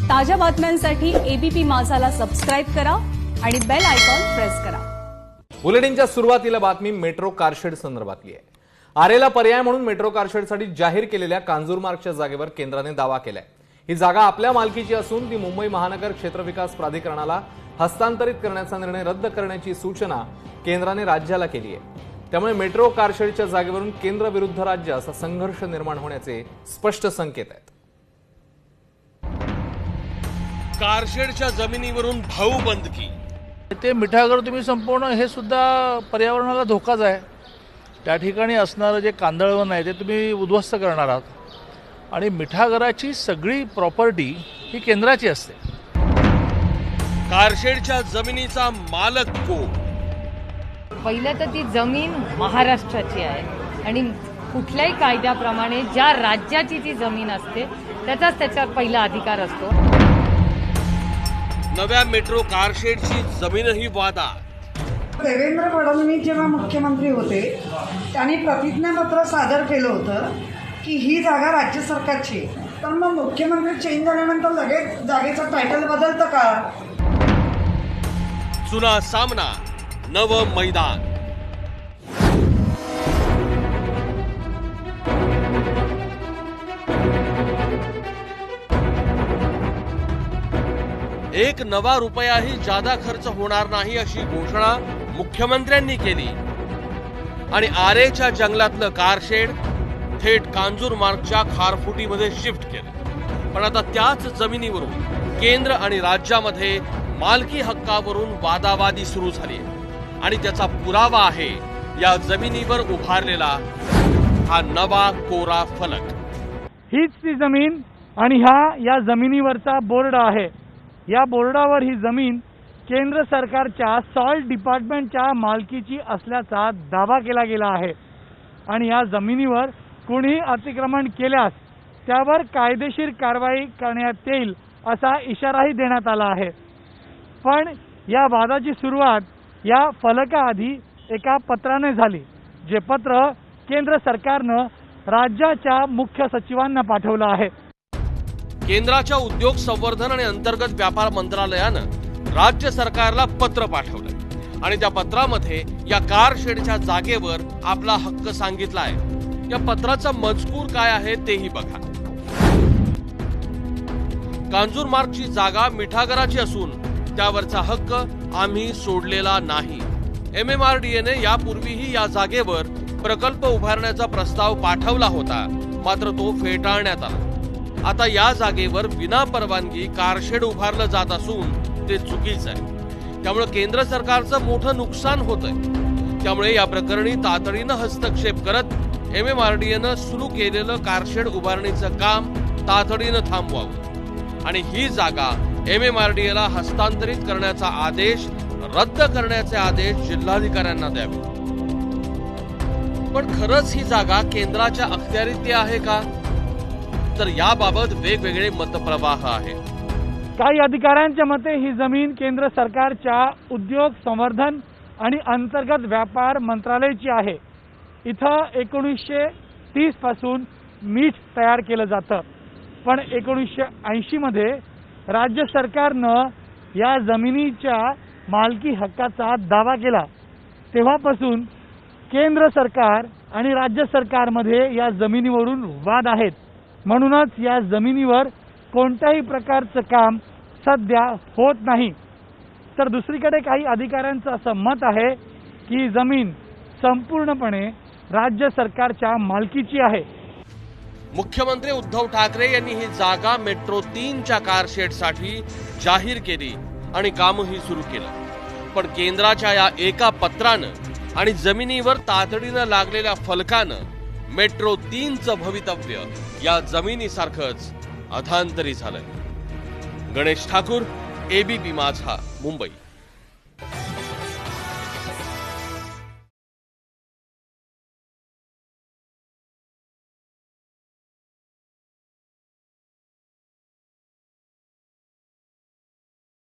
ताज्या बातम्यांसाठी ABP माझाला subscribe करा आणि बेल आयकॉन प्रेस करा। बुलेटिनच्या सुरुवातीला बातमी मेट्रो कारशेड संदर्भातली आहे। आरेला पर्याय म्हणून मेट्रो कारशेडसाठी जाहीर केलेल्या कांजूरमार्गच्या जागेवर केंद्राने दावा केलाय। ही जागा आपल्या मालकीची असून ती मुंबई महानगर क्षेत्र विकास प्राधिकरणाला हस्तांतरित करण्याचा निर्णय रद्द करण्याची सूचना केंद्राने राज्याला केली आहे। त्यामुळे मेट्रो कारशेडच्या जागेवरून केंद्र विरुद्ध राज्य असा संघर्ष निर्माण होण्याचे स्पष्ट संकेत आहेत। कारशेडच्या जमिनीवरून भाऊबंदकी, ते मिठागर तुम्ही संपूर्ण हे सुद्धा पर्यावरणाला धोकाच आहे। त्या ठिकाणी असणारं जे कांदळवन आहे ते तुम्ही उद्ध्वस्त करणार आहात आणि मिठागराची सगळी प्रॉपर्टी ही केंद्राची असते। कारशेडच्या जमिनीचा मालक कोण? पहिलं तर ती जमीन महाराष्ट्राची आहे आणि कुठल्याही कायद्याप्रमाणे ज्या राज्याची ती जमीन असते त्याचाच त्याच्यावर पहिला अधिकार असतो। नव्या मेट्रो कारशेडची जमीनही वादात। देवेंद्र फडणवीस जेव्हा मुख्यमंत्री होते त्यांनी प्रतिज्ञापत्र सादर केलं होतं की ही जागा राज्य सरकारची आहे। तर मग मुख्यमंत्री चेंज झाल्यानंतर लगेच जागेचं टायटल बदलतं का? जुना सामना नवं मैदान। एक नवा रुपयाही जादा खर्च होणार नाही अशी घोषणा मुख्यमंत्र्यांनी केली आणि आरेच्या जंगलातलं कारशेड थेट कांजूरमार्गच्या खारफुटीमध्ये शिफ्ट केलं। पण आता त्याच जमिनीवरून केंद्र आणि राज्यामध्ये मालकी हक्कावरून वादावादी सुरू झाली आणि त्याचा पुरावा आहे या जमिनीवर उभारलेला हा नवा कोरा फलक। हीच ती जमीन आणि या जमिनीवरचा बोर्ड आहे। या बोर्डावर ही जमीन केंद्र सरकारच्या सॉइल डिपार्टमेंटच्या मालकीची असल्याचा दावा केला गेला आहे आणि या जमिनीवर कोणीही अतिक्रमण केल्यास त्यावर कायदेशीर कारवाई करण्यात येईल असा इशाराही देण्यात आला आहे। पण या वादाची सुरुवात या फलकाआधी एका पत्राने झाली, जे पत्र केंद्र सरकारनं राज्याच्या मुख्य सचिवांना पाठवलं आहे। केंद्राच्या उद्योग संवर्धन आणि अंतर्गत व्यापार मंत्रालयानं राज्य सरकारला पत्र पाठवलं आणि त्या पत्रामध्ये या कारशेडच्या जागेवर आपला हक्क सांगितलाय। या पत्राचा मजकूर काय आहे तेही बघा। कांजूरमार्गची जागा मिठागराची असून त्यावरचा हक्क आम्ही सोडलेला नाही। MMRDAने यापूर्वीही या जागेवर प्रकल्प उभारण्याचा प्रस्ताव पाठवला होता, मात्र तो फेटाळण्यात आला। आता या जागेवर विना परवानगी कारशेड उभारलं जात असून ते चुकीचं आहे। त्यामुळे केंद्र सरकारचं मोठं नुकसान होतंय। त्यामुळे या प्रकरणी तातडीनं हस्तक्षेप करत MMRDAनं सुरू केलेलं कारशेड उभारणीचं काम तातडीनं थांबवावं आणि ही जागा MMRDAला हस्तांतरित करण्याचा आदेश रद्द करण्याचे आदेश जिल्हाधिकाऱ्यांना द्यावे। पण खरंच ही जागा केंद्राच्या अखत्यारीत आहे का? तर याबाबत वेगवेगळे मतप्रवाह आहेत। काही अधिकाऱ्यांच्या मते ही जमीन केंद्र सरकारच्या उद्योग संवर्धन आणि अंतर्गत व्यापार मंत्रालयाची आहे। इथं 1930 पासून मीठ तयार केलं जातं, पण 1980 मध्ये राज्य सरकारनं या जमिनीच्या मालकी हक्काचा दावा केला। तेव्हापासून केंद्र सरकार आणि राज्य सरकारमध्ये या जमिनीवरून वाद आहेत। म्हणूनच या जमिनीवर कोणत्याही प्रकारचं काम सध्या होत नाही। तर दुसरीकडे काही अधिकाऱ्यांचं असं मत आहे की जमीन संपूर्णपणे राज्य सरकारच्या मालकीची आहे। मुख्यमंत्री उद्धव ठाकरे यांनी ही जागा मेट्रो 3च्या कारशेडसाठी जाहीर केली आणि कामही सुरू केलं। पण केंद्राच्या या एका पत्रानं आणि जमिनीवर तातडीनं लागलेल्या फलकानं मेट्रो 3चं भवितव्य या जमिनीसारखंच अधांतरी झालंय। गणेश ठाकूर, ABP माझा, मुंबई।